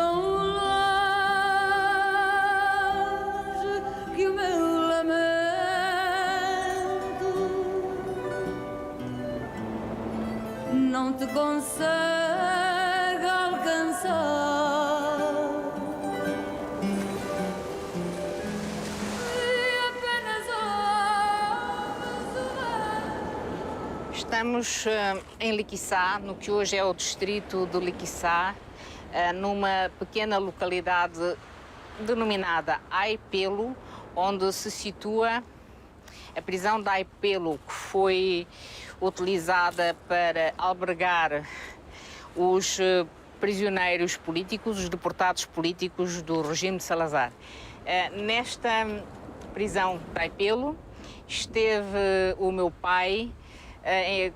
tão longe que o meu lamento não te consegue alcançar. E apenas ouves o mar. Estamos em Liquiçá, no que hoje é o distrito de Liquiçá, numa pequena localidade denominada Aipelo, onde se situa a prisão de Aipelo, que foi utilizada para albergar os prisioneiros políticos, os deportados políticos do regime de Salazar. Nesta prisão de Aipelo esteve o meu pai,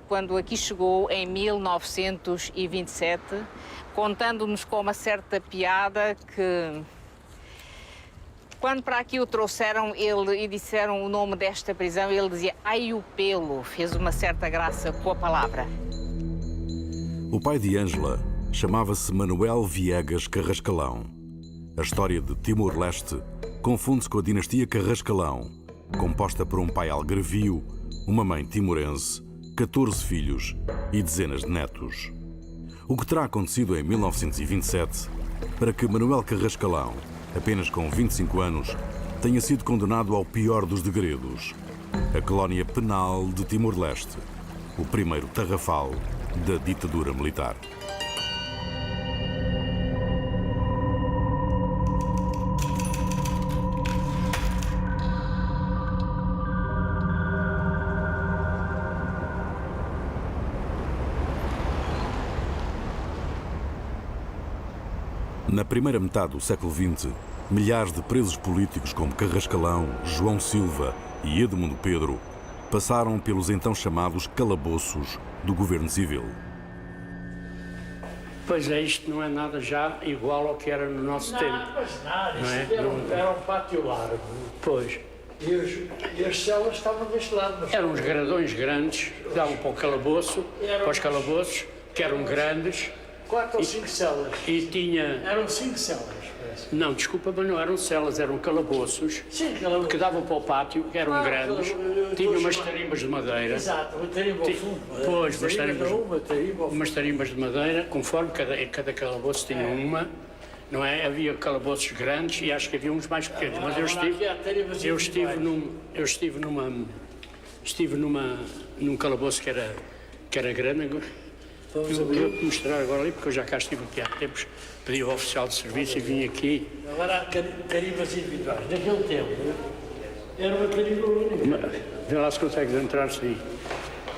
quando aqui chegou em 1927, contando-nos com uma certa piada que, quando para aqui o trouxeram e disseram o nome desta prisão, ele dizia Aiupelo, fez uma certa graça com a palavra. O pai de Ângela chamava-se Manuel Viegas Carrascalão. A história de Timor-Leste confunde-se com a dinastia Carrascalão, composta por um pai algarvio, uma mãe timorense, 14 filhos e dezenas de netos. O que terá acontecido em 1927 para que Manuel Carrascalão, apenas com 25 anos, tenha sido condenado ao pior dos degredos, a colónia penal de Timor-Leste, o primeiro tarrafal da ditadura militar. Na primeira metade do século XX, milhares de presos políticos como Carrascalão, João Silva e Edmundo Pedro passaram pelos então chamados calabouços do governo civil. Pois é, isto não é nada já igual ao que era no nosso tempo. Mas nada, Não é? era um pátio largo. Pois. E as celas estavam deste lado. Mas... Eram uns gradões grandes, que davam para o calabouço, para os calabouços, que eram grandes. 4 ou 5 celas. E tinha... Eram 5 celas, parece. Não, desculpa, mas não eram celas, eram calabouços. Sim, calabouços. Que davam para o pátio, que eram grandes. Tinham umas tarimbas de madeira. Exato, uma tarimba ao fundo. Pois, umas tarimbas de madeira, conforme cada calabouço tinha uma. Não é? Havia calabouços grandes e acho que havia uns mais pequenos. Mas eu estive num calabouço que era grande. Eu vou mostrar agora ali, porque eu já cá estive aqui há tempos, pedi ao oficial de serviço e vim aqui. Agora há tarimbas individuais. Naquele tempo, era uma tarimba única. Vê lá se consegues entrar, sim.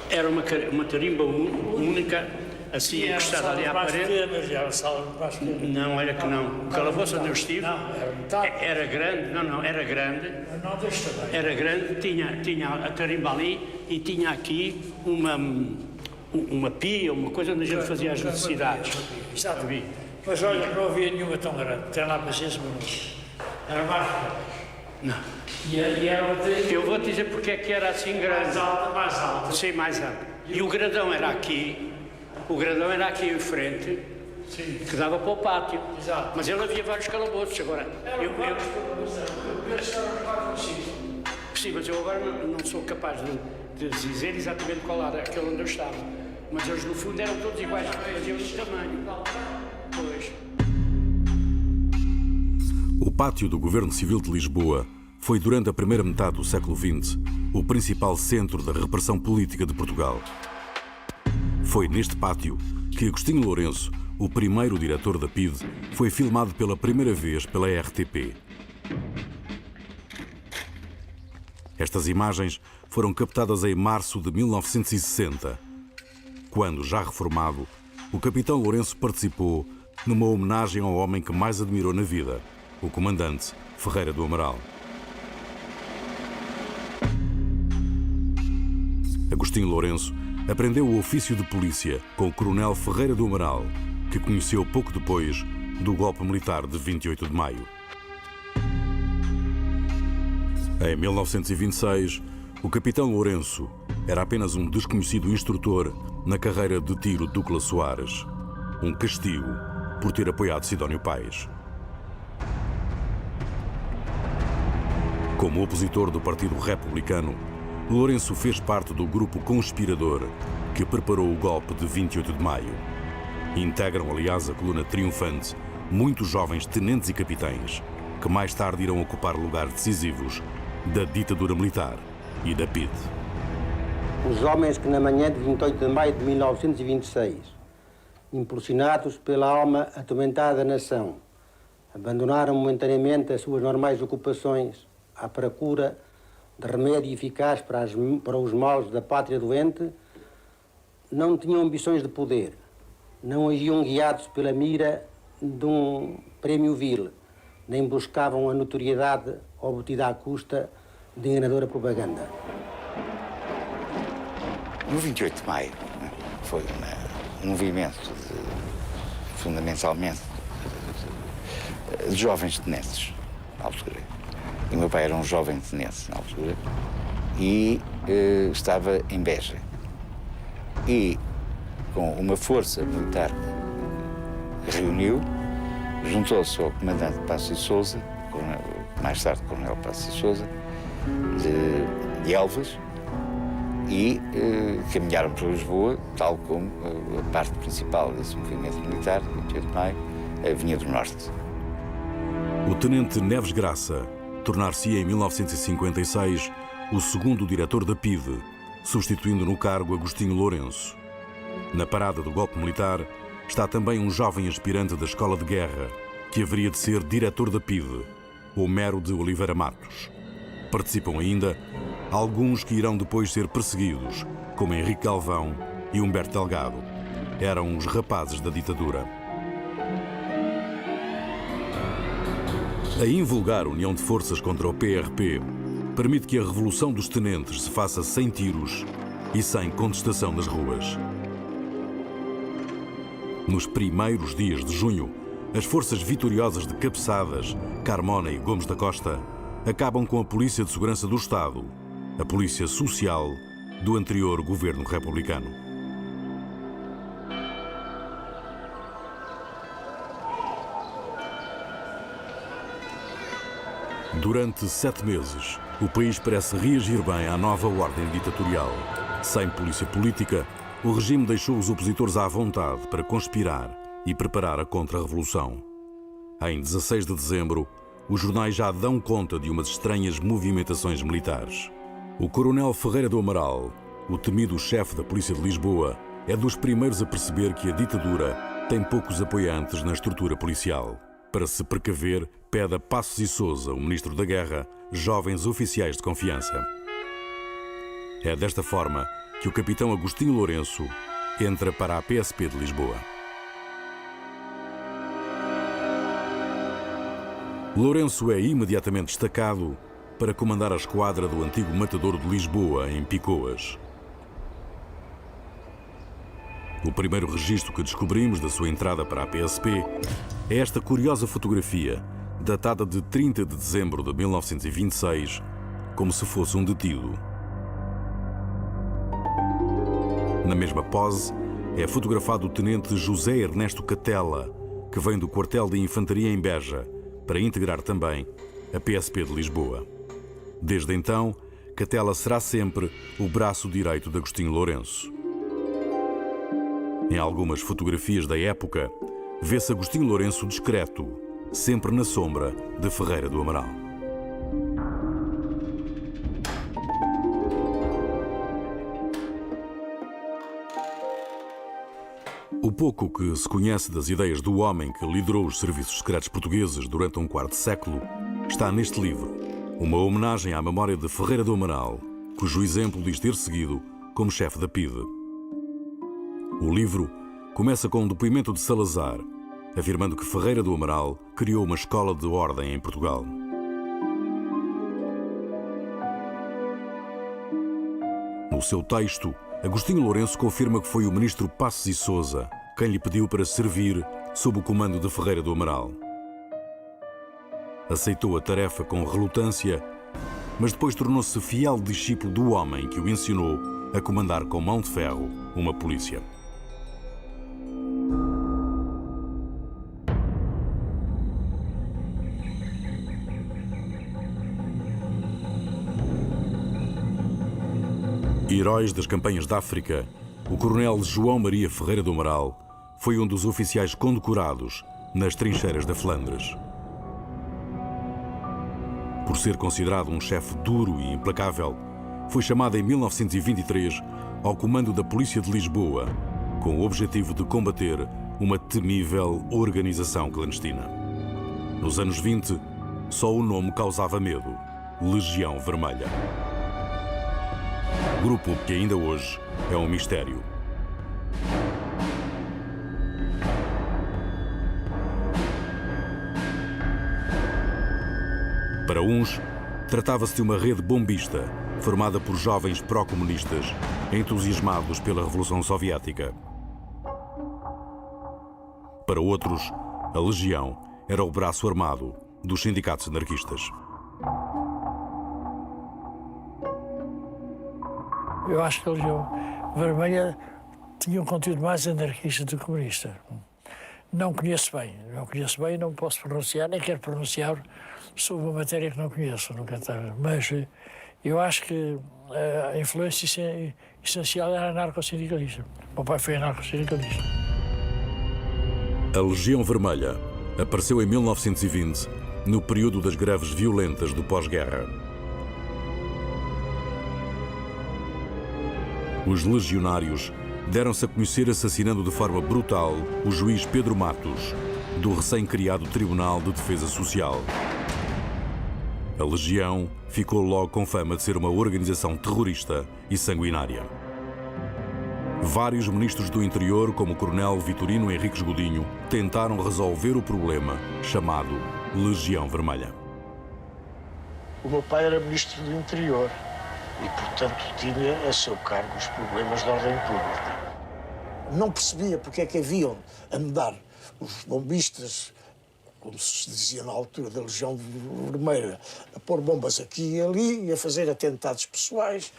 Era uma tarimba única, assim, encostada ali à parede. Era uma sala de baixo. Não, era que não. O calabouço onde eu estive era grande, era grande. Não deste tamanho. Era grande, tinha a tarimba ali e tinha aqui uma pia, uma coisa onde a gente fazia as necessidades. Exatamente. Mas olha, não havia nenhuma tão grande. Tem lá para mas não. Era mais pequena. Não. E era uma tarimba. Eu vou te dizer porque é que era assim grande. Mais alta. Sim, mais alta. E o gradão era aqui. O gradão era aqui em frente. Sim. Que dava para o pátio. Exato. Mas ele havia vários calabouços agora. Sim, mas eu agora não sou capaz de dizer exatamente qual era aquele onde eu estava. Mas eles no fundo eram todos iguais, faziam este tamanho. Pois. O pátio do Governo Civil de Lisboa foi, durante a primeira metade do século XX, o principal centro da repressão política de Portugal. Foi neste pátio que Agostinho Lourenço, o primeiro diretor da PIDE, foi filmado pela primeira vez pela RTP. Estas imagens foram captadas em março de 1960, quando, já reformado, o capitão Lourenço participou numa homenagem ao homem que mais admirou na vida, o comandante Ferreira do Amaral. Agostinho Lourenço aprendeu o ofício de polícia com o coronel Ferreira do Amaral, que conheceu pouco depois do golpe militar de 28 de maio. Em 1926, o capitão Lourenço era apenas um desconhecido instrutor na carreira de tiro Ducla Soares. Um castigo por ter apoiado Sidónio Pais. Como opositor do Partido Republicano, Lourenço fez parte do grupo conspirador que preparou o golpe de 28 de maio. Integram, aliás, a coluna triunfante muitos jovens tenentes e capitães que mais tarde irão ocupar lugares decisivos da ditadura militar e da PIDE. Os homens que na manhã de 28 de maio de 1926, impulsionados pela alma atormentada da nação, abandonaram momentaneamente as suas normais ocupações à procura de remédio eficaz para os males da pátria doente, não tinham ambições de poder, não agiam guiados pela mira de um prémio vil, nem buscavam a notoriedade obtida à custa de enganadora propaganda. No 28 de maio foi um movimento fundamentalmente de jovens tenentes, na altura. E o meu pai era um jovem tenente, na altura, e estava em Beja. E, com uma força militar que reuniu, juntou-se ao comandante Passos e Sousa, mais tarde coronel Passos e Sousa, de Elvas, e caminharam para Lisboa, tal como a parte principal desse movimento militar, 28 de maio, vinha do Norte. O tenente Neves Graça tornar-se-ia em 1956 o segundo diretor da PIDE, substituindo no cargo Agostinho Lourenço. Na parada do golpe militar está também um jovem aspirante da Escola de Guerra, que haveria de ser diretor da PIDE, Homero de Oliveira Matos. Participam ainda alguns que irão depois ser perseguidos, como Henrique Galvão e Humberto Delgado. Eram os rapazes da ditadura. A invulgar união de forças contra o PRP permite que a revolução dos tenentes se faça sem tiros e sem contestação nas ruas. Nos primeiros dias de junho, as forças vitoriosas de Cabeçadas, Carmona e Gomes da Costa acabam com a Polícia de Segurança do Estado, a Polícia Social do anterior governo republicano. Durante 7 meses, o país parece reagir bem à nova ordem ditatorial. Sem polícia política, o regime deixou os opositores à vontade para conspirar e preparar a contra-revolução. Em 16 de dezembro, os jornais já dão conta de umas estranhas movimentações militares. O coronel Ferreira do Amaral, o temido chefe da Polícia de Lisboa, é dos primeiros a perceber que a ditadura tem poucos apoiantes na estrutura policial. Para se precaver, pede a Passos e Sousa, o ministro da Guerra, jovens oficiais de confiança. É desta forma que o capitão Agostinho Lourenço entra para a PSP de Lisboa. Lourenço é imediatamente destacado para comandar a esquadra do antigo matador de Lisboa, em Picoas. O primeiro registro que descobrimos da sua entrada para a PSP é esta curiosa fotografia, datada de 30 de dezembro de 1926, como se fosse um detido. Na mesma pose, é fotografado o tenente José Ernesto Catela, que vem do quartel de infantaria em Beja, para integrar também a PSP de Lisboa. Desde então, Catela será sempre o braço direito de Agostinho Lourenço. Em algumas fotografias da época, vê-se Agostinho Lourenço discreto, sempre na sombra de Ferreira do Amaral. O pouco que se conhece das ideias do homem que liderou os serviços secretos portugueses durante um quarto século está neste livro, uma homenagem à memória de Ferreira do Amaral, cujo exemplo diz ter seguido como chefe da PIDE. O livro começa com um depoimento de Salazar, afirmando que Ferreira do Amaral criou uma escola de ordem em Portugal. No seu texto, Agostinho Lourenço confirma que foi o ministro Passos e Sousa quem lhe pediu para servir sob o comando de Ferreira do Amaral. Aceitou a tarefa com relutância, mas depois tornou-se fiel discípulo do homem que o ensinou a comandar com mão de ferro uma polícia. Heróis das campanhas da África, o coronel João Maria Ferreira do Amaral foi um dos oficiais condecorados nas trincheiras da Flandres. Por ser considerado um chefe duro e implacável, foi chamado em 1923 ao comando da Polícia de Lisboa, com o objetivo de combater uma temível organização clandestina. Nos anos 20, só o nome causava medo: Legião Vermelha. Grupo que ainda hoje é um mistério. Para uns, tratava-se de uma rede bombista formada por jovens pró-comunistas entusiasmados pela Revolução Soviética. Para outros, a Legião era o braço armado dos sindicatos anarquistas. Eu acho que a Legião Vermelha tinha um conteúdo mais anarquista do que comunista. Não conheço bem, não posso pronunciar, nem quero pronunciar sobre uma matéria que não conheço, nunca estava. Mas eu acho que a influência essencial era anarcossindicalista. O meu pai foi anarcossindicalista. A Legião Vermelha apareceu em 1920, no período das greves violentas do pós-guerra. Os legionários deram-se a conhecer assassinando de forma brutal o juiz Pedro Matos, do recém-criado Tribunal de Defesa Social. A Legião ficou logo com fama de ser uma organização terrorista e sanguinária. Vários ministros do interior, como o coronel Vitorino Henriques Godinho, tentaram resolver o problema chamado Legião Vermelha. O meu pai era ministro do interior e, portanto, tinha a seu cargo os problemas de ordem pública. Não percebia porque é que haviam a mudar os bombistas, como se dizia na altura da Legião Vermelha, a pôr bombas aqui e ali e a fazer atentados pessoais.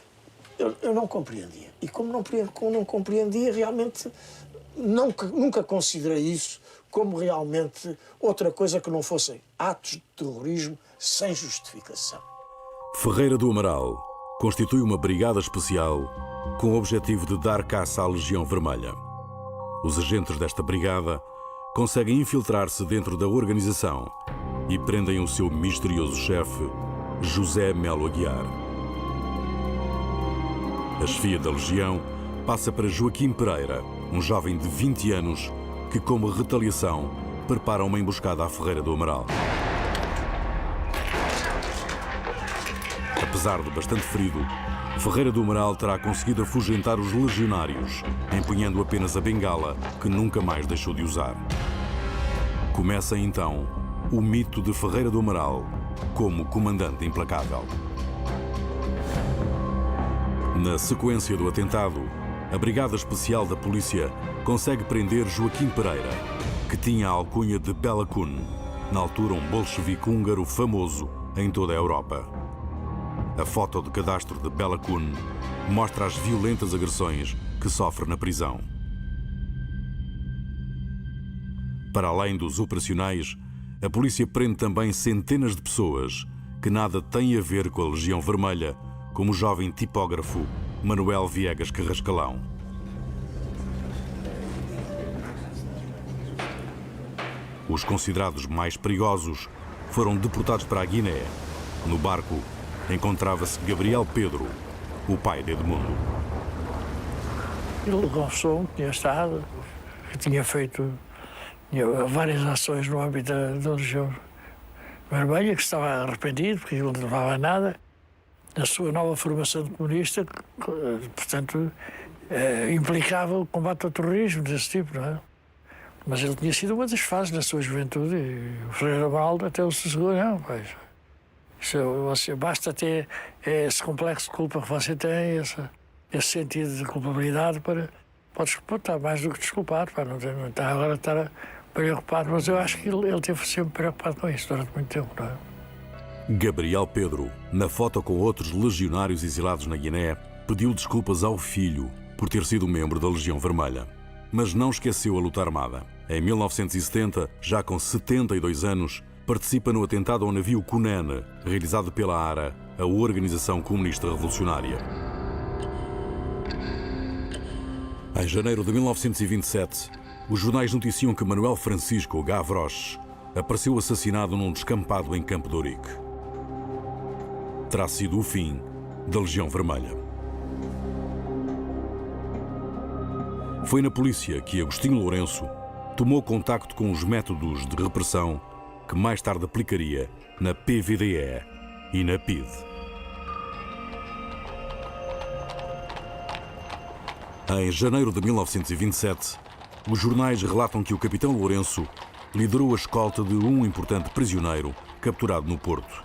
Eu não compreendia. E como não compreendia, realmente nunca considerei isso como realmente outra coisa que não fossem atos de terrorismo sem justificação. Ferreira do Amaral constitui uma brigada especial com o objetivo de dar caça à Legião Vermelha. Os agentes desta brigada conseguem infiltrar-se dentro da organização e prendem o seu misterioso chefe, José Melo Aguiar. A chefia da Legião passa para Joaquim Pereira, um jovem de 20 anos que, como retaliação, prepara uma emboscada à Ferreira do Amaral. Apesar de bastante ferido, Ferreira do Amaral terá conseguido afugentar os legionários, empunhando apenas a bengala, que nunca mais deixou de usar. Começa então o mito de Ferreira do Amaral como comandante implacável. Na sequência do atentado, a Brigada Especial da Polícia consegue prender Joaquim Pereira, que tinha a alcunha de Bela Kun, na altura um bolchevique húngaro famoso em toda a Europa. A foto de cadastro de Bela Kun mostra as violentas agressões que sofre na prisão. Para além dos operacionais, a polícia prende também centenas de pessoas que nada têm a ver com a Legião Vermelha, como o jovem tipógrafo Manuel Viegas Carrascalão. Os considerados mais perigosos foram deportados para a Guiné. No barco encontrava-se Gabriel Pedro, o pai de Edmundo. Ele confessou que tinha estado, que tinha feito várias ações no âmbito da Legião Vermelha, que estava arrependido, porque ele não levava a nada. A sua nova formação de comunista, portanto, implicava o combate ao terrorismo desse tipo, não é? Mas ele tinha sido uma das fases da sua juventude e o Ferreira Amaral até o sossegou, não, pois. Basta ter esse complexo de culpa que você tem, esse sentido de culpabilidade para estar mais do que desculpado, para não estar agora estar preocupado. Mas eu acho que ele teve sempre preocupado com isso durante muito tempo, não é? Gabriel Pedro, na foto com outros legionários exilados na Guiné, pediu desculpas ao filho por ter sido membro da Legião Vermelha. Mas não esqueceu a luta armada. Em 1970, já com 72 anos, participa no atentado ao navio Cunene, realizado pela ARA, a Organização Comunista Revolucionária. Em janeiro de 1927, os jornais noticiam que Manuel Francisco Gavroche apareceu assassinado num descampado em Campo de Ourique. Terá sido o fim da Legião Vermelha. Foi na polícia que Agostinho Lourenço tomou contacto com os métodos de repressão que mais tarde aplicaria na PVDE e na PIDE. Em janeiro de 1927, os jornais relatam que o capitão Lourenço liderou a escolta de um importante prisioneiro capturado no Porto.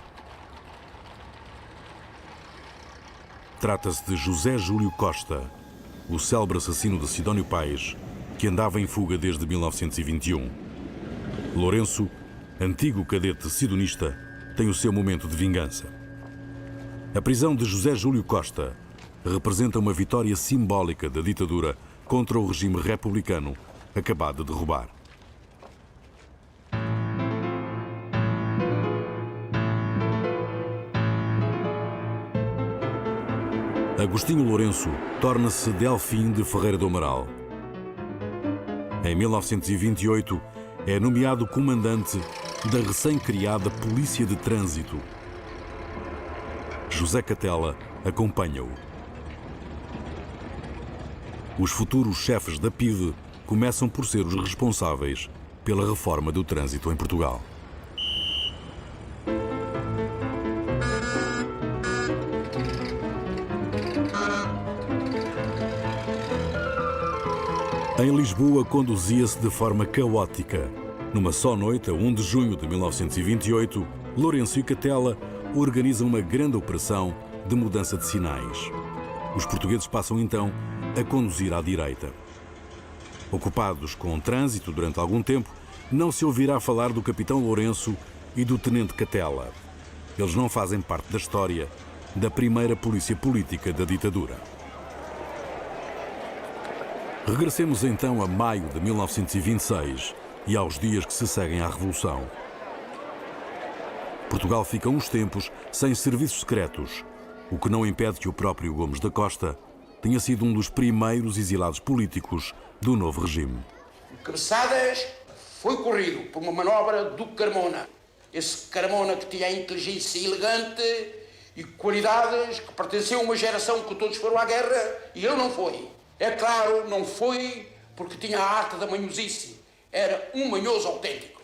Trata-se de José Júlio Costa, o célebre assassino de Sidónio Pais, que andava em fuga desde 1921. Lourenço, antigo cadete sidonista, tem o seu momento de vingança. A prisão de José Júlio Costa representa uma vitória simbólica da ditadura contra o regime republicano acabado de derrubar. Agostinho Lourenço torna-se Delfim de Ferreira do Amaral. Em 1928, é nomeado comandante da recém-criada Polícia de Trânsito. José Catela acompanha-o. Os futuros chefes da PIDE começam por ser os responsáveis pela reforma do trânsito em Portugal. Em Lisboa, conduzia-se de forma caótica. Numa só noite, a 1 de junho de 1928, Lourenço e Catela organizam uma grande operação de mudança de sinais. Os portugueses passam então a conduzir à direita. Ocupados com o trânsito durante algum tempo, não se ouvirá falar do capitão Lourenço e do tenente Catela. Eles não fazem parte da história da primeira polícia política da ditadura. Regressemos então a maio de 1926 e aos dias que se seguem à Revolução. Portugal fica uns tempos sem serviços secretos, o que não impede que o próprio Gomes da Costa tenha sido um dos primeiros exilados políticos do novo regime. Cabeçadas foi corrido por uma manobra do Carmona. Esse Carmona que tinha a inteligência elegante e qualidades que pertenceu a uma geração que todos foram à guerra e ele não foi. É claro, não foi porque tinha a arte da manhosice. Era um manhoso autêntico.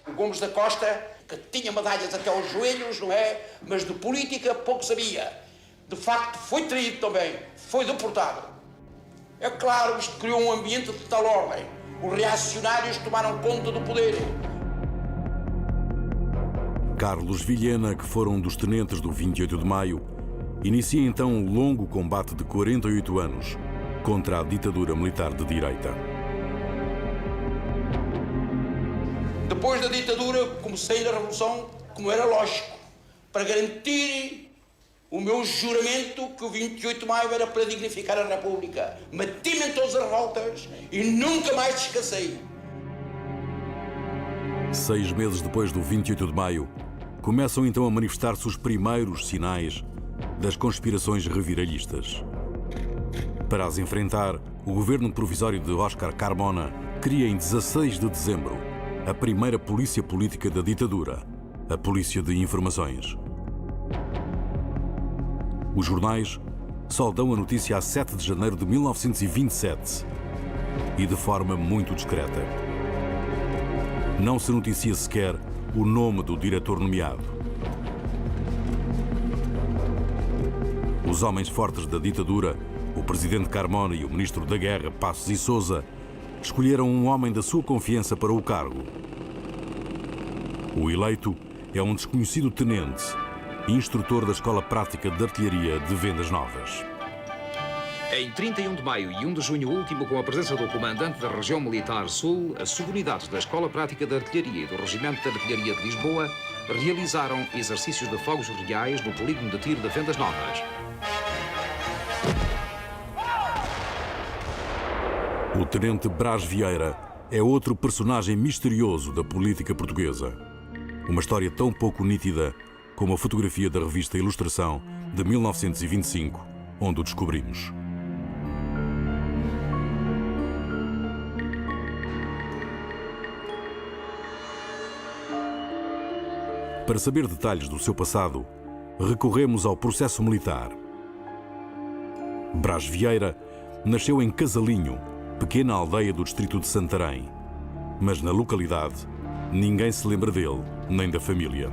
O Gomes da Costa, que tinha medalhas até aos joelhos, não é? Mas de política pouco sabia. De facto, foi traído também. Foi deportado. É claro, isto criou um ambiente de tal ordem. Os reacionários tomaram conta do poder. Carlos Vilhena, que foram um dos tenentes do 28 de maio, inicia então um longo combate de 48 anos contra a ditadura militar de direita. Depois da ditadura, comecei na Revolução, como era lógico, para garantir o meu juramento que o 28 de maio era para dignificar a República. Meti-me em todas as revoltas e nunca mais descansei. 6 meses depois do 28 de maio, começam então a manifestar-se os primeiros sinais das conspirações reviralhistas. Para as enfrentar, o governo provisório de Óscar Carmona cria em 16 de dezembro a primeira polícia política da ditadura, a Polícia de Informações. Os jornais só dão a notícia a 7 de janeiro de 1927 e de forma muito discreta. Não se noticia sequer o nome do diretor nomeado. Os homens fortes da ditadura, o presidente Carmona e o ministro da Guerra, Passos e Sousa, escolheram um homem da sua confiança para o cargo. O eleito é um desconhecido tenente, instrutor da Escola Prática de Artilharia de Vendas Novas. Em 31 de maio e 1 de junho último, com a presença do comandante da Região Militar Sul, as subunidades da Escola Prática de Artilharia e do Regimento de Artilharia de Lisboa realizaram exercícios de fogos reais no polígono de tiro de Vendas Novas. O tenente Brás Vieira é outro personagem misterioso da política portuguesa. Uma história tão pouco nítida como a fotografia da revista Ilustração de 1925, onde o descobrimos. Para saber detalhes do seu passado, recorremos ao processo militar. Brás Vieira nasceu em Casalinho, pequena aldeia do distrito de Santarém. Mas na localidade, ninguém se lembra dele, nem da família.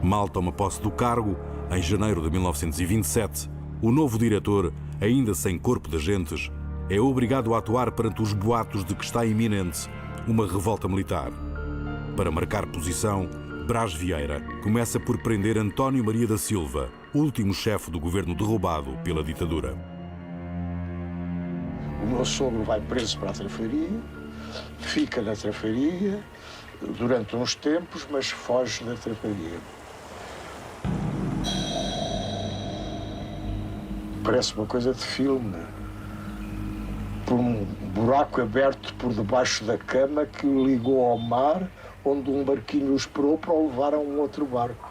Mal toma posse do cargo, em janeiro de 1927, o novo diretor, ainda sem corpo de agentes, é obrigado a atuar perante os boatos de que está iminente uma revolta militar. Para marcar posição, Brás Vieira começa por prender António Maria da Silva, último chefe do governo derrubado pela ditadura. O meu sogro vai preso para a Trafaria, fica na Trafaria durante uns tempos, mas foge da Trafaria. Parece uma coisa de filme. Por um buraco aberto por debaixo da cama que o ligou ao mar, onde um barquinho o esperou para o levar a um outro barco.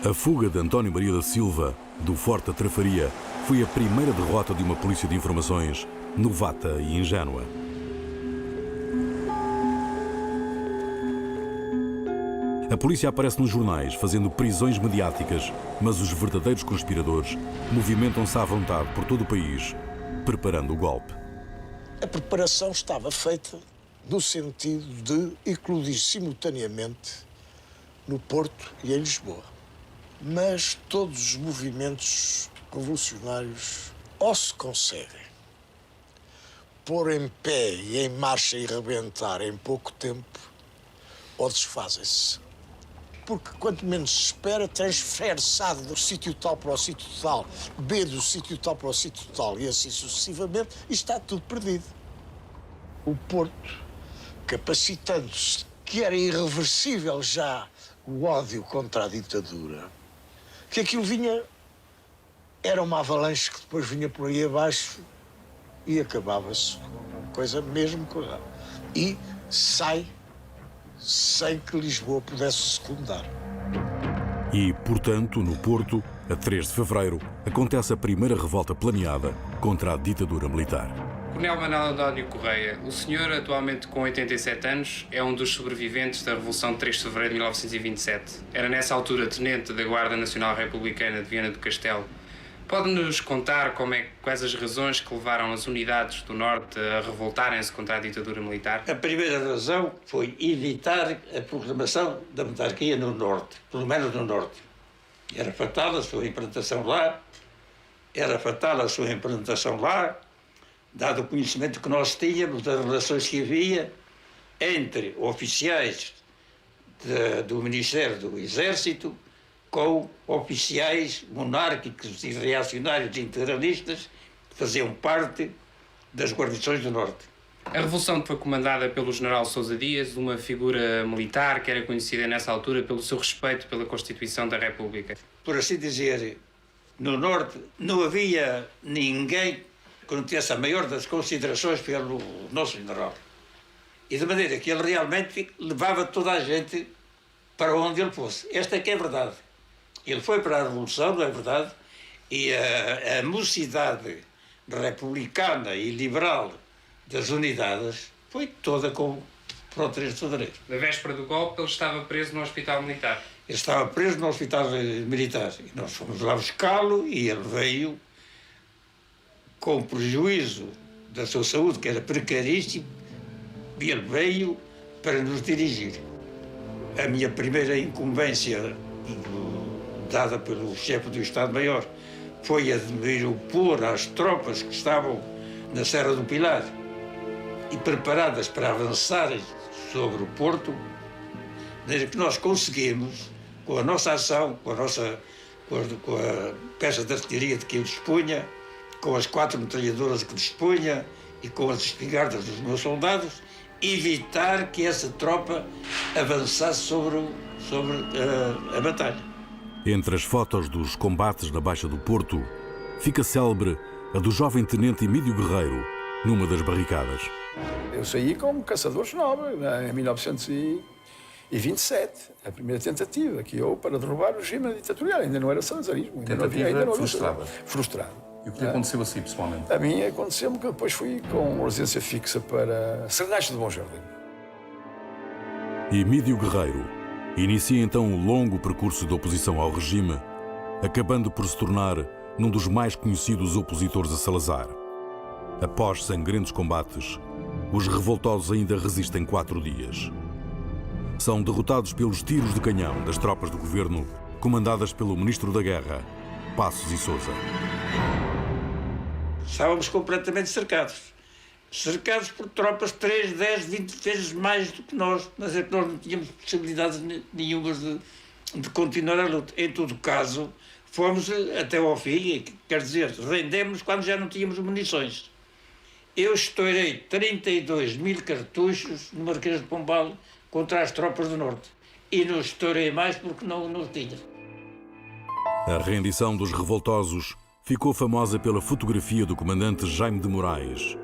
A fuga de António Maria da Silva, do Forte da Trafaria, foi a primeira derrota de uma polícia de informações novata e ingênua. A polícia aparece nos jornais, fazendo prisões mediáticas, mas os verdadeiros conspiradores movimentam-se à vontade por todo o país, preparando o golpe. A preparação estava feita no sentido de eclodir simultaneamente no Porto e em Lisboa. Mas todos os movimentos revolucionários ou se conseguem pôr em pé e em marcha e rebentar em pouco tempo, ou desfazem-se. Porque quanto menos se espera, transfere-se A do sítio tal para o sítio tal, B do sítio tal para o sítio tal e assim sucessivamente, e está tudo perdido. O Porto, capacitando-se, que era irreversível já o ódio contra a ditadura, que aquilo vinha, era uma avalanche que depois vinha por aí abaixo e acabava-se. Coisa mesmo. E sai sem que Lisboa pudesse secundar. E, portanto, no Porto, a 3 de fevereiro, acontece a primeira revolta planeada contra a ditadura militar. Coronel Manuel António Correia, o senhor, atualmente com 87 anos, é um dos sobreviventes da Revolução de 3 de fevereiro de 1927. Era nessa altura tenente da Guarda Nacional Republicana de Viana do Castelo. Pode-nos contar quais as razões que levaram as unidades do Norte a revoltarem-se contra a ditadura militar? A primeira razão foi evitar a proclamação da monarquia no Norte, pelo menos no Norte. Era fatal a sua implantação lá, dado o conhecimento que nós tínhamos das relações que havia entre oficiais do Ministério do Exército com oficiais monárquicos e reacionários integralistas que faziam parte das guarnições do Norte. A Revolução foi comandada pelo general Sousa Dias, uma figura militar que era conhecida nessa altura pelo seu respeito pela Constituição da República. Por assim dizer, no Norte não havia ninguém que não tivesse a maior das considerações pelo nosso general. E de maneira que ele realmente levava toda a gente para onde ele fosse. Esta é que é a verdade. Ele foi para a Revolução, não é verdade? E a mocidade republicana e liberal das unidades foi toda para o 3 de fevereiro. Na véspera do golpe, ele estava preso no Hospital Militar. Ele estava preso no Hospital Militar. E nós fomos lá buscá-lo e ele veio com prejuízo da sua saúde, que era precaríssimo, e ele veio para nos dirigir. A minha primeira incumbência dada pelo chefe do Estado-Maior foi a de me opor às tropas que estavam na Serra do Pilar e preparadas para avançarem sobre o Porto, desde que nós conseguimos, com a nossa ação, com a peça de artilharia de que eu dispunha, com as 4 metralhadoras que dispunha e com as espingardas dos meus soldados, evitar que essa tropa avançasse sobre a batalha. Entre as fotos dos combates na Baixa do Porto, fica célebre a do jovem tenente Emílio Guerreiro, numa das barricadas. Eu saí como caçador nobre, em 1900 e 27, a primeira tentativa que houve para derrubar o regime ditatorial. Ainda não era salazarismo. Ainda não havia frustrada. Frustrado. E o que lhe aconteceu assim, pessoalmente? A mim aconteceu-me que depois fui com residência fixa para Sernacho de Bom Jardim. Emídio Guerreiro inicia então um longo percurso de oposição ao regime, acabando por se tornar num dos mais conhecidos opositores a Salazar. Após sangrentos combates, os revoltosos ainda resistem 4 dias. São derrotados pelos tiros de canhão das tropas do governo, comandadas pelo Ministro da Guerra, Passos e Sousa. Estávamos completamente cercados. Cercados por tropas 3, 10, 20 vezes mais do que nós. Mas é que nós não tínhamos possibilidades nenhumas de continuar a luta. Em todo caso, fomos até ao fim, quer dizer, rendemos quando já não tínhamos munições. Eu estourei 32 mil cartuchos no Marquês de Pombal contra as tropas do Norte. E não estourei mais porque não tinha. A rendição dos revoltosos ficou famosa pela fotografia do comandante Jaime de Moraes,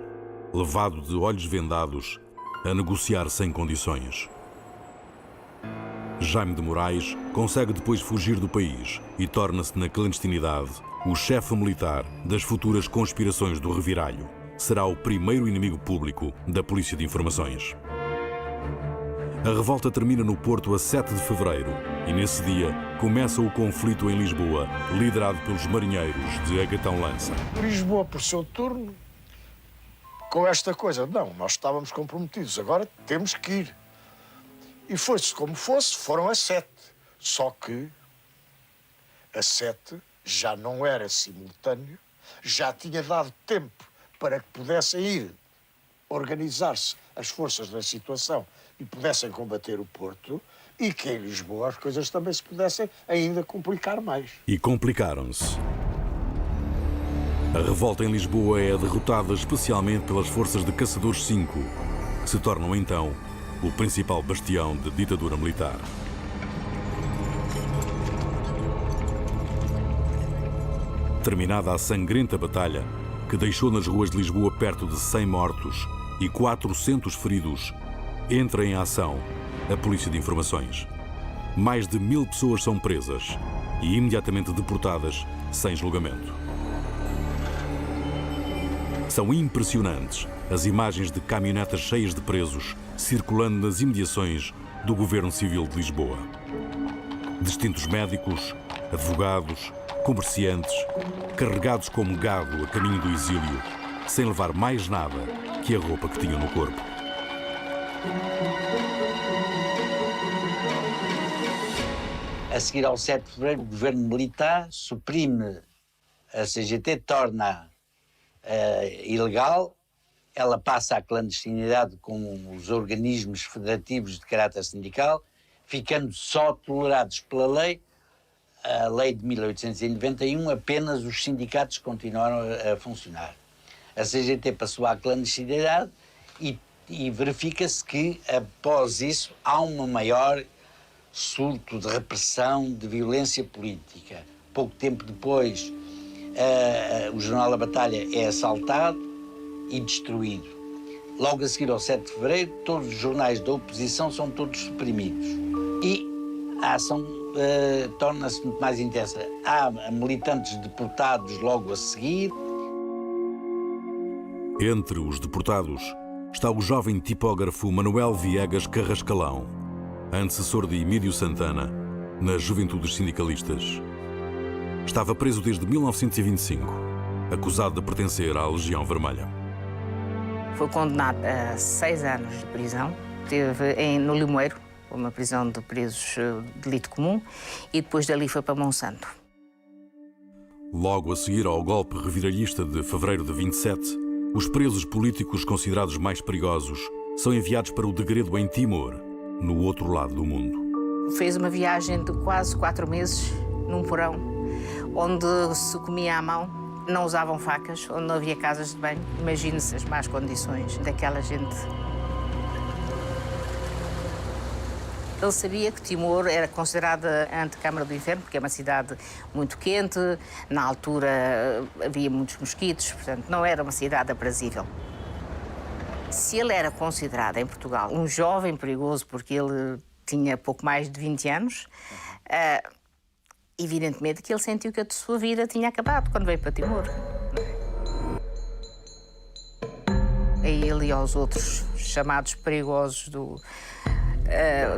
levado de olhos vendados a negociar sem condições. Jaime de Moraes consegue depois fugir do país e torna-se na clandestinidade o chefe militar das futuras conspirações do Reviralho. Será o primeiro inimigo público da Polícia de Informações. A revolta termina no Porto a 7 de fevereiro e nesse dia começa o conflito em Lisboa, liderado pelos marinheiros de Agatão Lança. Lisboa, por seu turno, com esta coisa, não, nós estávamos comprometidos, agora temos que ir. E foi-se como fosse, foram a 7. Só que a 7 já não era simultâneo, já tinha dado tempo para que pudessem ir organizar-se as forças da situação e pudessem combater o Porto, e que em Lisboa as coisas também se pudessem ainda complicar mais. E complicaram-se. A revolta em Lisboa é derrotada especialmente pelas forças de Caçadores 5, que se tornam então o principal bastião de ditadura militar. Terminada a sangrenta batalha, que deixou nas ruas de Lisboa perto de 100 mortos e 400 feridos, entra em ação a Polícia de Informações. Mais de 1000 pessoas são presas e imediatamente deportadas sem julgamento. São impressionantes as imagens de caminhonetas cheias de presos circulando nas imediações do Governo Civil de Lisboa. Distintos médicos, advogados, comerciantes, carregados como gado a caminho do exílio, sem levar mais nada que a roupa que tinham no corpo. A seguir ao 7 de fevereiro, o governo militar suprime a CGT, torna ilegal, ela passa à clandestinidade com os organismos federativos de caráter sindical, ficando só tolerados pela lei, a lei de 1891, apenas os sindicatos continuaram a funcionar. A CGT passou à clandestinidade e verifica-se que, após isso, há um maior surto de repressão, de violência política. Pouco tempo depois, o Jornal da Batalha é assaltado e destruído. Logo a seguir ao 7 de fevereiro, todos os jornais da oposição são todos suprimidos. E a ação torna-se muito mais intensa. Há militantes deportados logo a seguir. Entre os deportados está o jovem tipógrafo Manuel Viegas Carrascalão, antecessor de Emídio Santana nas Juventudes Sindicalistas. Estava preso desde 1925, acusado de pertencer à Legião Vermelha. Foi condenado a 6 anos de prisão. Esteve no Limoeiro, uma prisão de presos de delito comum, e depois dali foi para Monsanto. Logo a seguir ao golpe reviralhista de fevereiro de 27, os presos políticos considerados mais perigosos são enviados para o degredo em Timor, no outro lado do mundo. Fez uma viagem de quase 4 meses num porão, onde se comia à mão, não usavam facas, onde não havia casas de banho. Imagine-se as más condições daquela gente. Ele sabia que Timor era considerada a antecâmara do inferno, porque é uma cidade muito quente, na altura havia muitos mosquitos, portanto não era uma cidade aprazível. Se ele era considerado em Portugal um jovem perigoso porque ele tinha pouco mais de 20 anos. Evidentemente que ele sentiu que a sua vida tinha acabado quando veio para Timor. A ele e aos outros chamados perigosos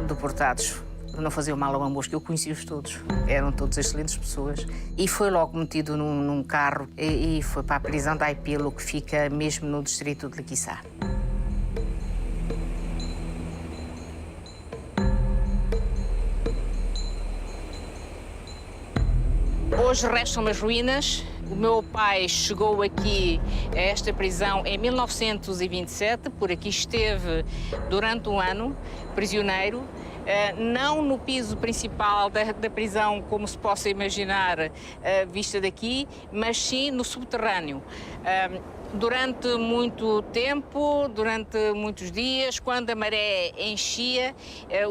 deportados não faziam mal a uma mosca. Eu conheci-os todos. Eram todos excelentes pessoas. E foi logo metido num carro e foi para a prisão de Aipelo, que fica mesmo no distrito de Liquiçá. Hoje restam as ruínas. O meu pai chegou aqui a esta prisão em 1927, por aqui esteve durante um ano, prisioneiro, não no piso principal da prisão, como se possa imaginar, vista daqui, mas sim no subterrâneo. Durante muito tempo, durante muitos dias, quando a maré enchia,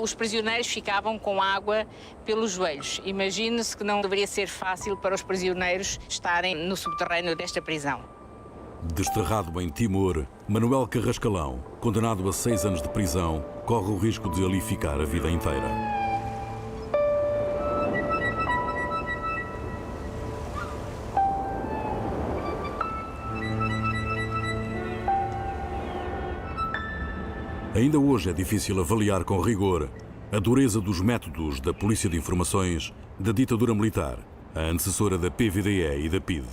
os prisioneiros ficavam com água pelos joelhos. Imagine-se que não deveria ser fácil para os prisioneiros estarem no subterrâneo desta prisão. Desterrado em Timor, Manuel Carrascalão, condenado a 6 anos de prisão, corre o risco de ali ficar a vida inteira. Ainda hoje é difícil avaliar com rigor a dureza dos métodos da Polícia de Informações da ditadura militar, a antecessora da PVDE e da PIDE.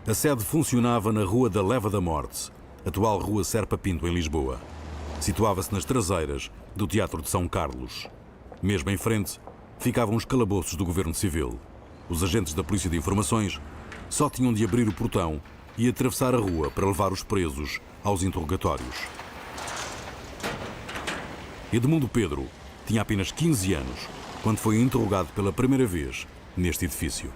A sede funcionava na Rua da Leva da Morte, atual Rua Serpa Pinto, em Lisboa. Situava-se nas traseiras do Teatro de São Carlos. Mesmo em frente, ficavam os calabouços do Governo Civil. Os agentes da Polícia de Informações só tinham de abrir o portão e atravessar a rua para levar os presos aos interrogatórios. Edmundo Pedro tinha apenas 15 anos quando foi interrogado pela primeira vez neste edifício.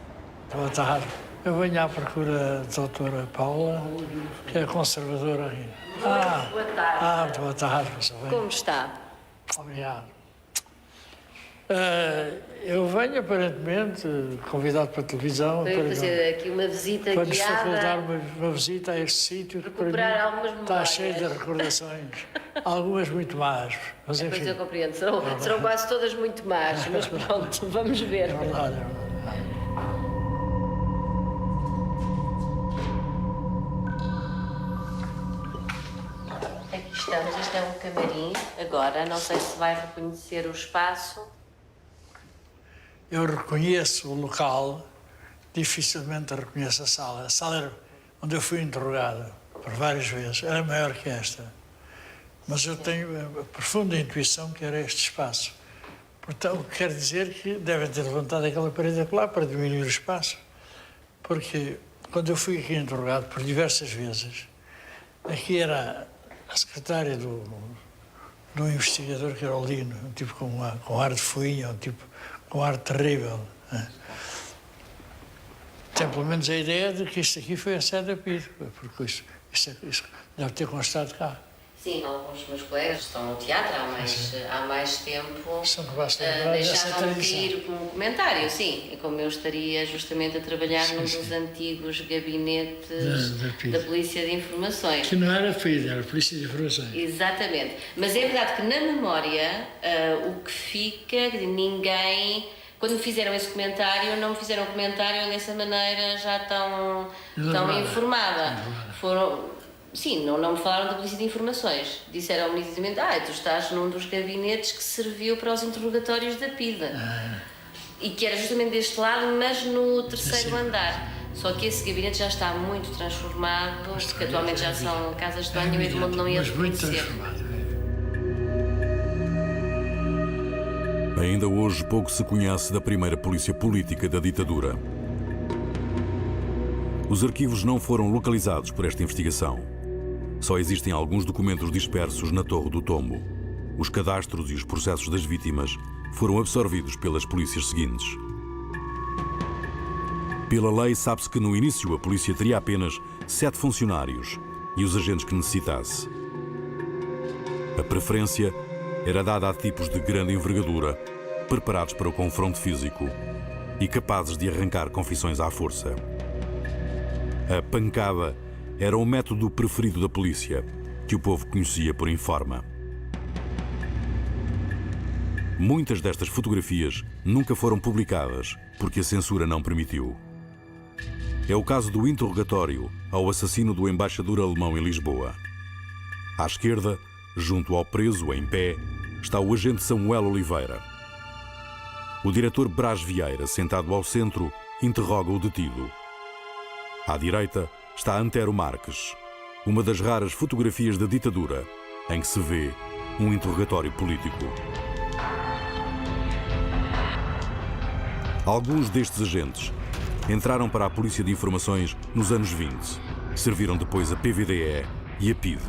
Boa tarde. Eu venho à procura da doutora Paula, que é conservadora aqui. Boa tarde. Boa tarde. Como está? Obrigado. Eu venho, aparentemente, convidado para a televisão Para fazer aqui uma visita para nos guiada. facultar uma visita a este sítio que para Recuperar mim algumas está memórias. cheio de recordações. Algumas muito más. Mas Pois enfim. eu compreendo. Serão quase todas muito más, mas pronto, vamos ver. É verdade. Aqui estamos, este é um camarim. Agora, não sei se vai reconhecer o espaço. Eu reconheço o local, dificilmente reconheço a sala. A sala era onde eu fui interrogado por várias vezes, era maior que esta. Mas eu tenho a profunda intuição que era este espaço. Portanto, o que quer dizer que devem ter levantado aquela parede lá para diminuir o espaço. Porque quando eu fui aqui interrogado por diversas vezes, aqui era a secretária do investigador, que era o Lino, um tipo com ar de foinha, um tipo com ar terrível. Né? Tem pelo menos a ideia de que isto aqui foi a sede da PIDE, porque isso deve ter constado cá. Sim, alguns meus colegas estão no teatro há mais tempo. Deixavam-me cair com um comentário, sim. E como eu estaria justamente a trabalhar num dos antigos gabinetes da Polícia de Informações. Que não era a PIDE, era a Polícia de Informações. Exatamente. Mas é verdade que na memória o que fica de ninguém. Quando me fizeram esse comentário, não me fizeram um comentário dessa maneira já tão informada. Sim, não me falaram da Polícia de Informações. Disseram-me nitidamente, tu estás num dos gabinetes que serviu para os interrogatórios da PIDE. E que era justamente deste lado, mas no terceiro andar. Só que esse gabinete já está muito transformado, porque atualmente já são casas de banho e o Edmundo não ia reconhecer. Ainda hoje pouco se conhece da primeira polícia política da ditadura. Os arquivos não foram localizados por esta investigação. Só existem alguns documentos dispersos na Torre do Tombo. Os cadastros e os processos das vítimas foram absorvidos pelas polícias seguintes. Pela lei, sabe-se que no início a polícia teria apenas 7 funcionários e os agentes que necessitasse. A preferência era dada a tipos de grande envergadura, preparados para o confronto físico e capazes de arrancar confissões à força. A pancada era o método preferido da polícia, que o povo conhecia por informa. Muitas destas fotografias nunca foram publicadas porque a censura não permitiu. É o caso do interrogatório ao assassino do embaixador alemão em Lisboa. À esquerda, junto ao preso, em pé, está o agente Samuel Oliveira. O diretor Brás Vieira, sentado ao centro, interroga o detido. À direita está Antero Marques, uma das raras fotografias da ditadura em que se vê um interrogatório político. Alguns destes agentes entraram para a Polícia de Informações nos anos 20. Serviram depois a PVDE e a PIDE.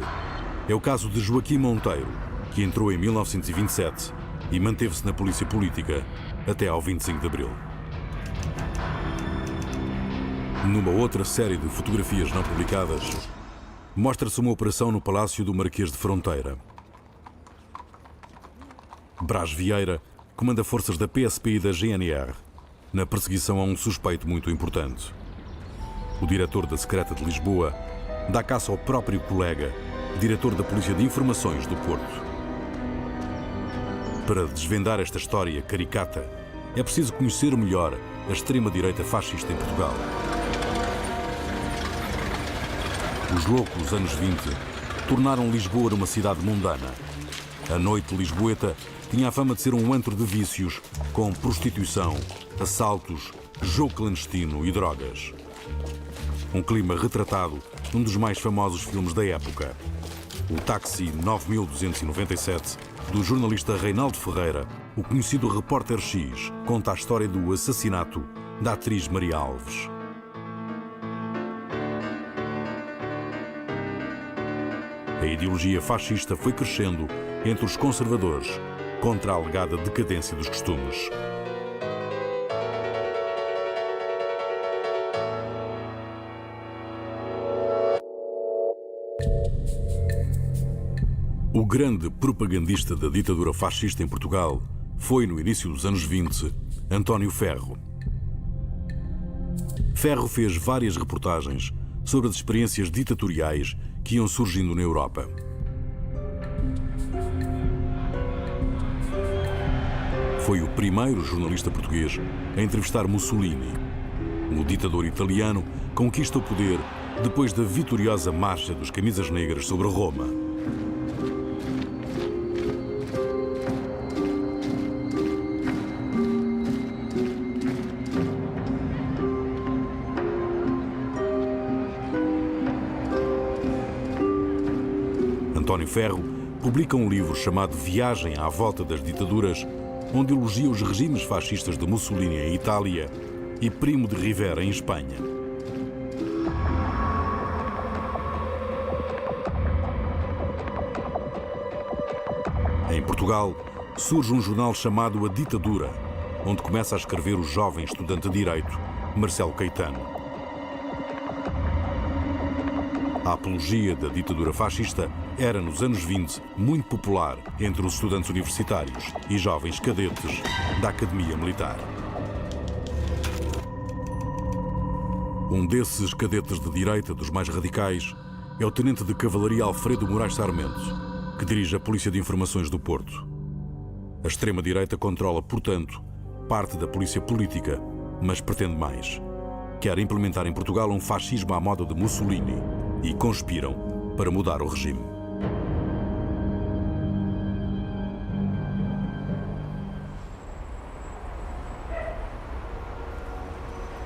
É o caso de Joaquim Monteiro, que entrou em 1927 e manteve-se na Polícia Política até ao 25 de Abril. Numa outra série de fotografias não publicadas, mostra-se uma operação no Palácio do Marquês de Fronteira. Brás Vieira comanda forças da PSP e da GNR na perseguição a um suspeito muito importante. O diretor da Secreta de Lisboa dá caça ao próprio colega, diretor da Polícia de Informações do Porto. Para desvendar esta história caricata, é preciso conhecer melhor a extrema-direita fascista em Portugal. Os loucos anos 20 tornaram Lisboa uma cidade mundana. A noite lisboeta tinha a fama de ser um antro de vícios, com prostituição, assaltos, jogo clandestino e drogas. Um clima retratado num dos mais famosos filmes da época. O Táxi 9297, do jornalista Reinaldo Ferreira, o conhecido Repórter X, conta a história do assassinato da atriz Maria Alves. A ideologia fascista foi crescendo entre os conservadores contra a alegada decadência dos costumes. O grande propagandista da ditadura fascista em Portugal foi, no início dos anos 20, António Ferro. Ferro fez várias reportagens sobre as experiências ditatoriais que iam surgindo na Europa. Foi o primeiro jornalista português a entrevistar Mussolini. O ditador italiano conquista o poder depois da vitoriosa marcha dos camisas negras sobre Roma. António Ferro publica um livro chamado Viagem à Volta das Ditaduras, onde elogia os regimes fascistas de Mussolini em Itália e Primo de Rivera em Espanha. Em Portugal, surge um jornal chamado A Ditadura, onde começa a escrever o jovem estudante de Direito, Marcelo Caetano. A apologia da ditadura fascista era, nos anos 20, muito popular entre os estudantes universitários e jovens cadetes da Academia Militar. Um desses cadetes de direita, dos mais radicais, é o tenente de cavalaria Alfredo Moraes Sarmento, que dirige a Polícia de Informações do Porto. A extrema-direita controla, portanto, parte da polícia política, mas pretende mais. Quer implementar em Portugal um fascismo à moda de Mussolini e conspiram para mudar o regime.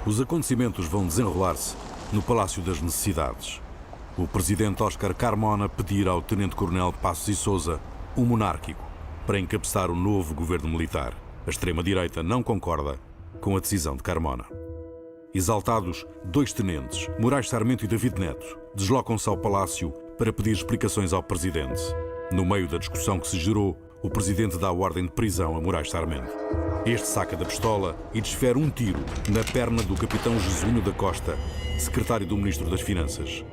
Os acontecimentos vão desenrolar-se no Palácio das Necessidades. O presidente Óscar Carmona pedir ao tenente-coronel Passos e Sousa, um monárquico, para encabeçar o novo governo militar. A extrema-direita não concorda com a decisão de Carmona. Exaltados, dois tenentes, Moraes Sarmento e David Neto, deslocam-se ao palácio para pedir explicações ao presidente. No meio da discussão que se gerou, o presidente dá ordem de prisão a Moraes Sarmento. Este saca da pistola e desfere um tiro na perna do capitão Jesuíno da Costa, secretário do Ministro das Finanças.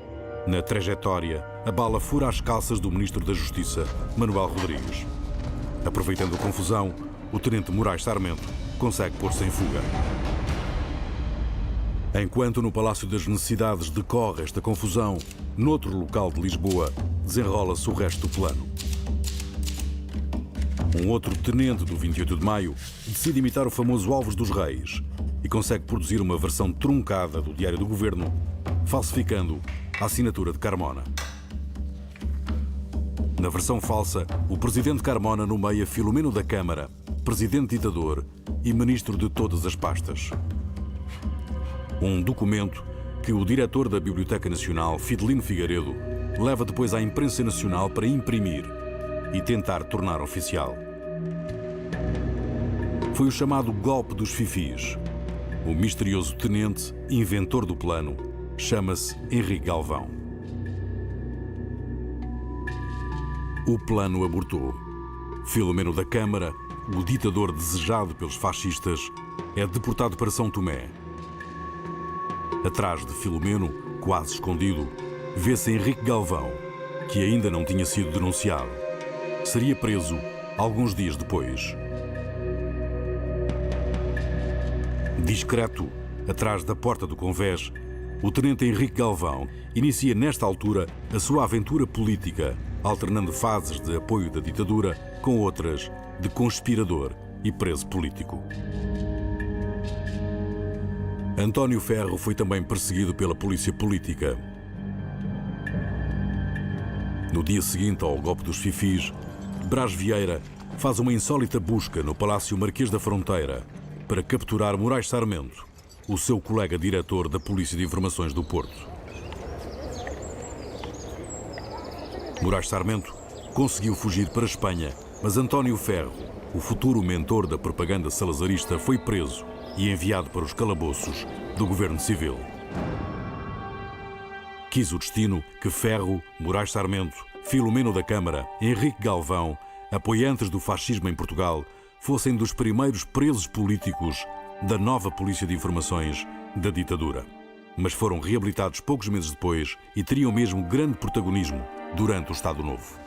Na trajetória, a bala fura as calças do Ministro da Justiça, Manuel Rodrigues. Aproveitando a confusão, o tenente Moraes Sarmento consegue pôr-se em fuga. Enquanto no Palácio das Necessidades decorre esta confusão, noutro local de Lisboa desenrola-se o resto do plano. Um outro tenente do 28 de Maio decide imitar o famoso Alves dos Reis e consegue produzir uma versão truncada do Diário do Governo, falsificando a assinatura de Carmona. Na versão falsa, o presidente Carmona nomeia Filomeno da Câmara presidente ditador e ministro de todas as pastas. Um documento que o diretor da Biblioteca Nacional, Fidelino Figueiredo, leva depois à imprensa nacional para imprimir e tentar tornar oficial. Foi o chamado golpe dos fifis. O misterioso tenente, inventor do plano, chama-se Henrique Galvão. O plano abortou. Filomeno da Câmara, o ditador desejado pelos fascistas, é deportado para São Tomé. Atrás de Filomeno, quase escondido, vê-se Henrique Galvão, que ainda não tinha sido denunciado. Seria preso alguns dias depois. Discreto, atrás da porta do convés, o tenente Henrique Galvão inicia nesta altura a sua aventura política, alternando fases de apoio da ditadura com outras de conspirador e preso político. António Ferro foi também perseguido pela polícia política. No dia seguinte ao golpe dos fifis, Brás Vieira faz uma insólita busca no Palácio Marquês da Fronteira para capturar Moraes Sarmento, o seu colega diretor da Polícia de Informações do Porto. Moraes Sarmento conseguiu fugir para a Espanha, mas António Ferro, o futuro mentor da propaganda salazarista, foi preso e enviado para os calabouços do governo civil. Quis o destino que Ferro, Moraes Sarmento, Filomeno da Câmara, Henrique Galvão, apoiantes do fascismo em Portugal, fossem dos primeiros presos políticos da nova Polícia de Informações da ditadura. Mas foram reabilitados poucos meses depois e teriam mesmo grande protagonismo durante o Estado Novo.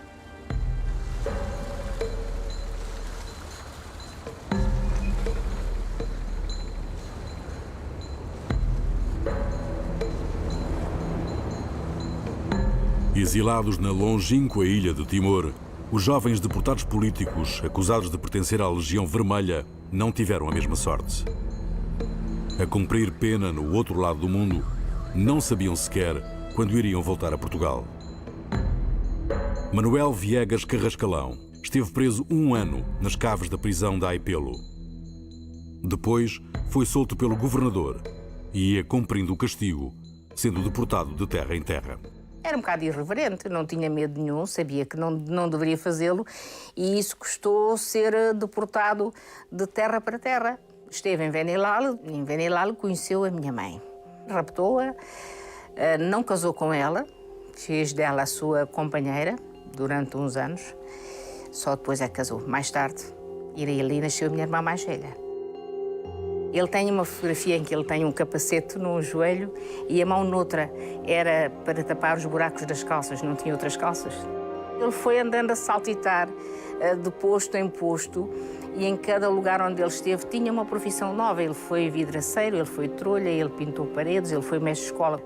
Exilados na longínqua ilha de Timor, os jovens deportados políticos acusados de pertencer à Legião Vermelha não tiveram a mesma sorte. A cumprir pena no outro lado do mundo, não sabiam sequer quando iriam voltar a Portugal. Manuel Viegas Carrascalão esteve preso 1 ano nas caves da prisão da Aipelo. Depois foi solto pelo governador e ia cumprindo o castigo, sendo deportado de terra em terra. Era um bocado irreverente, não tinha medo nenhum, sabia que não deveria fazê-lo e isso custou ser deportado de terra para terra. Esteve em Venilal conheceu a minha mãe. Raptou-a, não casou com ela, fez dela a sua companheira durante uns anos, só depois é que casou. Mais tarde, ali nasceu a minha irmã mais velha. Ele tem uma fotografia em que ele tem um capacete no joelho e a mão noutra era para tapar os buracos das calças, não tinha outras calças. Ele foi andando a saltitar de posto em posto e em cada lugar onde ele esteve tinha uma profissão nova. Ele foi vidraceiro, ele foi trolha, ele pintou paredes, ele foi mestre de escola.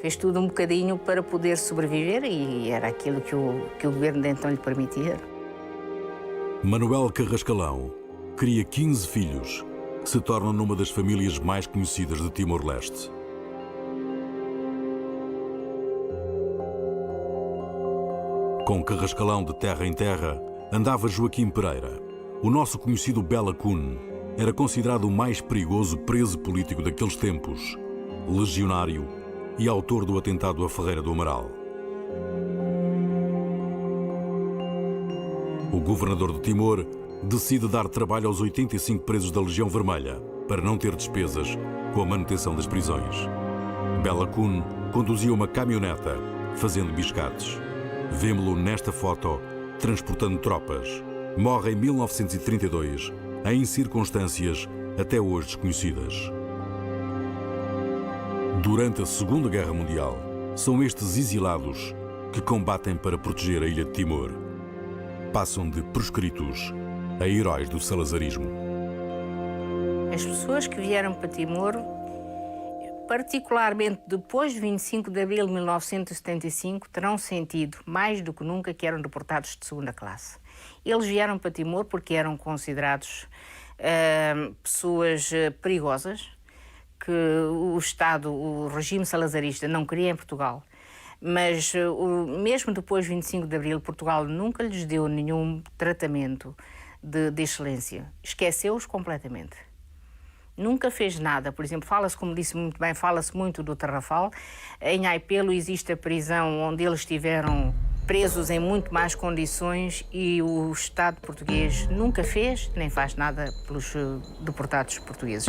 Fez tudo um bocadinho para poder sobreviver e era aquilo que o governo de então lhe permitia. Manuel Carrascalão cria 15 filhos, que se tornam numa das famílias mais conhecidas de Timor-Leste. Com Carrascalão de terra em terra, andava Joaquim Pereira. O nosso conhecido Bela Kun era considerado o mais perigoso preso político daqueles tempos, legionário e autor do atentado à Ferreira do Amaral. O governador de Timor decide dar trabalho aos 85 presos da Legião Vermelha para não ter despesas com a manutenção das prisões. Bela Kun conduzia uma caminhoneta fazendo biscates. Vemo-lo nesta foto transportando tropas. Morre em 1932 em circunstâncias até hoje desconhecidas. Durante a Segunda Guerra Mundial, são estes exilados que combatem para proteger a ilha de Timor. Passam de proscritos a heróis do salazarismo. As pessoas que vieram para Timor, particularmente depois de 25 de abril de 1975, terão sentido mais do que nunca que eram deportados de segunda classe. Eles vieram para Timor porque eram considerados pessoas perigosas, que o Estado, o regime salazarista, não queria em Portugal. Mas mesmo depois de 25 de Abril, Portugal nunca lhes deu nenhum tratamento de excelência. Esqueceu-os completamente. Nunca fez nada. Por exemplo, fala-se, como disse muito bem, fala-se muito do Tarrafal. Em Aipelo existe a prisão onde eles estiveram presos em muito mais condições e o Estado português nunca fez nem faz nada pelos deportados portugueses.